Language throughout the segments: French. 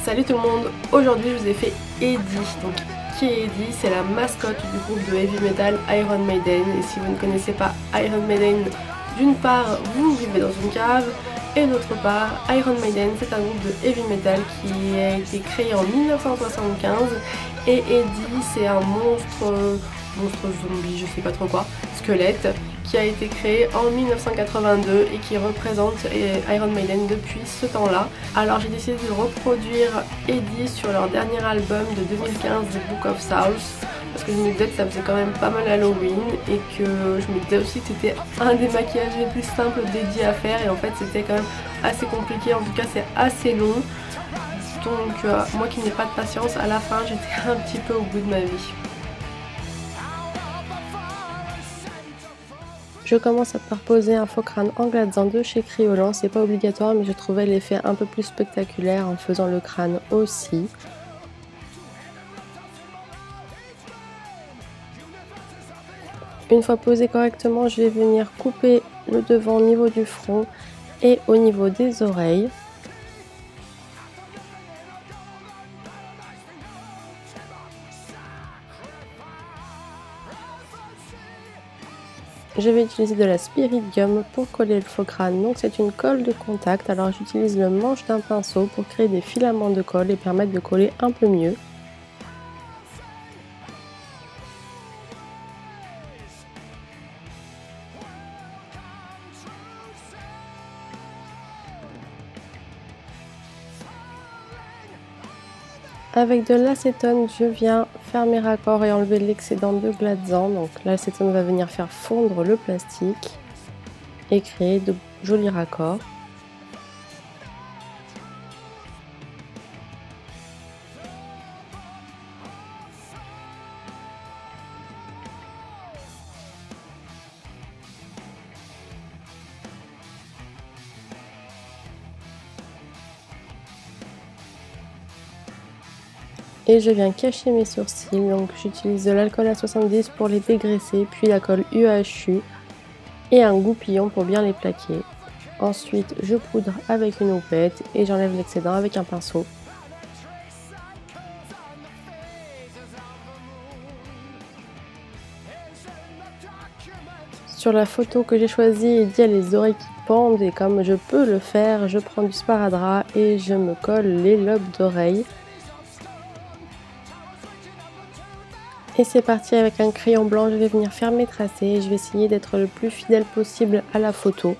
Salut tout le monde, aujourd'hui je vous ai fait Eddie. Donc qui est Eddie? C'est la mascotte du groupe de heavy metal Iron Maiden. Et si vous ne connaissez pas Iron Maiden, d'une part vous vivez dans une cave, et d'autre part Iron Maiden c'est un groupe de heavy metal qui a été créé en 1975. Et Eddie c'est un monstre zombie, je sais pas trop quoi, squelette, qui a été créé en 1982 et qui représente Iron Maiden depuis ce temps-là. Alors j'ai décidé de reproduire Eddie sur leur dernier album de 2015, The Book of Souls, parce que je me disais que ça faisait quand même pas mal Halloween et que je me disais aussi que c'était un des maquillages les plus simples d'Eddie à faire, et en fait c'était quand même assez compliqué, en tout cas c'est assez long. Donc moi qui n'ai pas de patience, à la fin j'étais un petit peu au bout de ma vie. Je commence par poser un faux crâne en glaçant de chez Kryolan, c'est pas obligatoire mais je trouvais l'effet un peu plus spectaculaire en faisant le crâne aussi. Une fois posé correctement, je vais venir couper le devant au niveau du front et au niveau des oreilles. Je vais utiliser de la Spirit Gum pour coller le faux crâne, donc c'est une colle de contact. Alors j'utilise le manche d'un pinceau pour créer des filaments de colle et permettre de coller un peu mieux. Avec de l'acétone, je viens faire mes raccords et enlever l'excédent de glaçant. Donc l'acétone va venir faire fondre le plastique et créer de jolis raccords. Et je viens cacher mes sourcils, donc j'utilise de l'alcool à 70 pour les dégraisser, puis la colle UHU et un goupillon pour bien les plaquer. Ensuite je poudre avec une houppette et j'enlève l'excédent avec un pinceau. Sur la photo que j'ai choisie, Eddie a les oreilles qui pendent et comme je peux le faire, je prends du sparadrap et je me colle les lobes d'oreilles. Et c'est parti, avec un crayon blanc, je vais venir faire mes tracés et je vais essayer d'être le plus fidèle possible à la photo.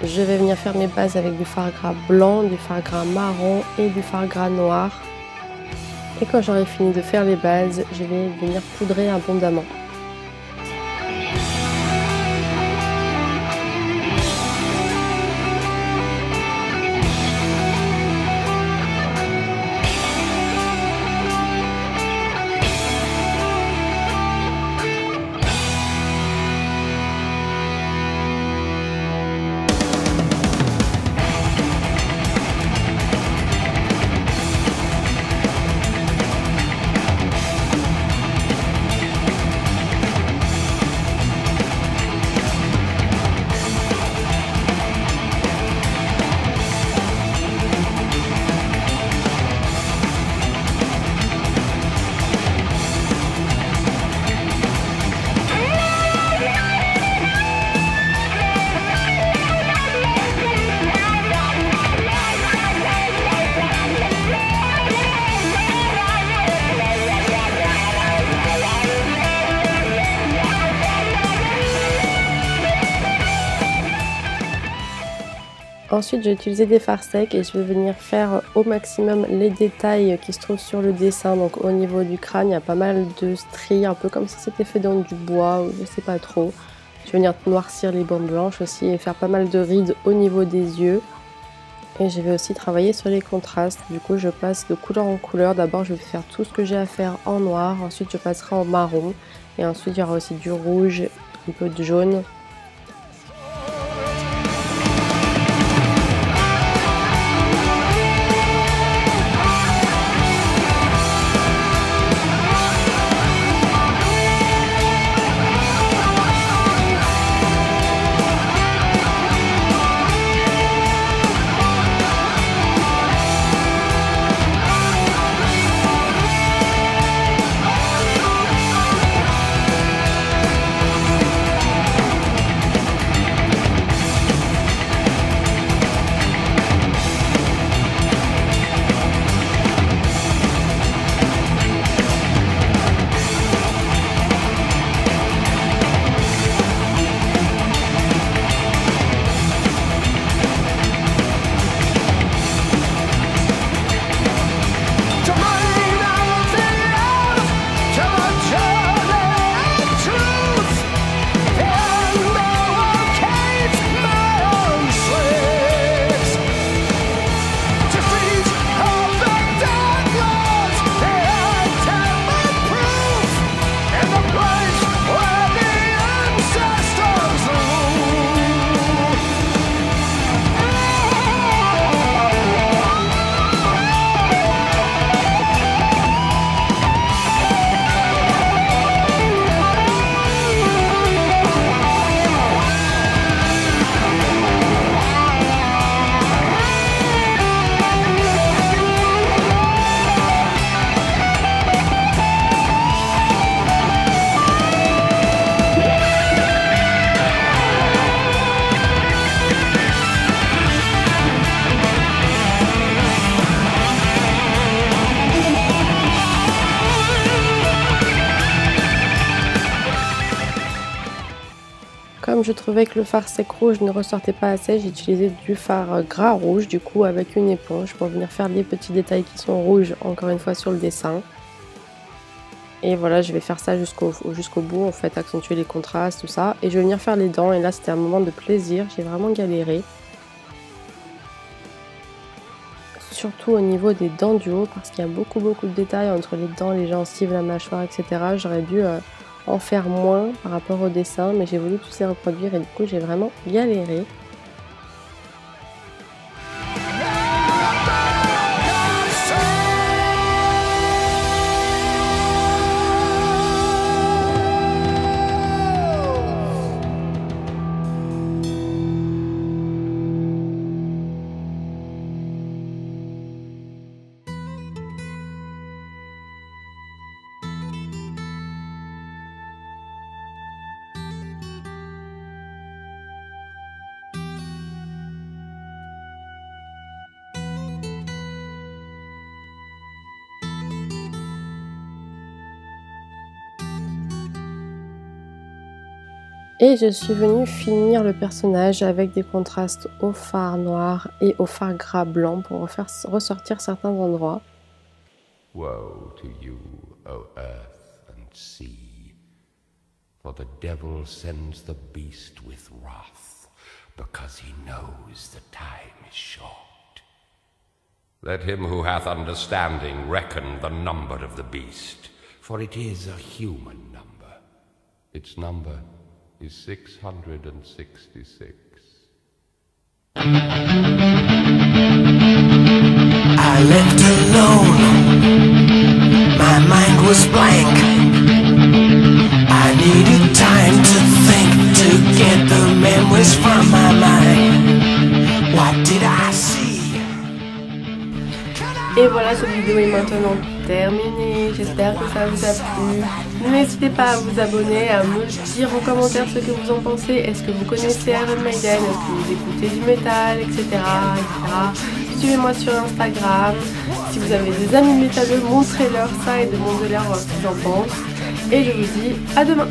Je vais venir faire mes bases avec du fard gras blanc, du fard gras marron et du fard gras noir. Et quand j'aurai fini de faire les bases, je vais venir poudrer abondamment. Ensuite, j'ai utilisé des fards secs et je vais venir faire au maximum les détails qui se trouvent sur le dessin. Donc au niveau du crâne, il y a pas mal de stries, un peu comme si c'était fait dans du bois ou je sais pas trop. Je vais venir noircir les bandes blanches aussi et faire pas mal de rides au niveau des yeux. Et je vais aussi travailler sur les contrastes. Du coup, je passe de couleur en couleur. D'abord, je vais faire tout ce que j'ai à faire en noir. Ensuite, je passerai en marron. Et ensuite, il y aura aussi du rouge, un peu de jaune. Comme je trouvais que le fard sec rouge ne ressortait pas assez, j'ai utilisé du fard gras rouge du coup avec une éponge pour venir faire les petits détails qui sont rouges encore une fois sur le dessin. Et voilà, je vais faire ça jusqu'au bout en fait, accentuer les contrastes, tout ça. Et je vais venir faire les dents et là c'était un moment de plaisir, j'ai vraiment galéré. Surtout au niveau des dents du haut parce qu'il y a beaucoup de détails entre les dents, les gencives, la mâchoire, etc. J'aurais dû en faire moins par rapport au dessin, mais j'ai voulu tous les reproduire et du coup j'ai vraiment galéré. Et je suis venue finir le personnage avec des contrastes au fard noir et au fard gras blanc pour faire ressortir certains endroits. Woe to you, O earth and sea, for the devil sends the beast with wrath, because he knows the time is short. Let him who hath understanding reckon the number of the beast, for it is a human number. Its number is 666. I left alone, my mind was blank. I needed time to think, to get the memories from my mind. What did I see? Et voilà, cette vidéo est maintenant terminée. J'espère que ça vous a plu. N'hésitez pas à vous abonner, à me dire en commentaire ce que vous en pensez. Est-ce que vous connaissez Iron Maiden? Est-ce que vous écoutez du métal, etc. Suivez-moi sur Instagram. Si vous avez des amis métalleux, montrez-leur ça et demandez-leur ce qu'ils en pensent. Et je vous dis à demain.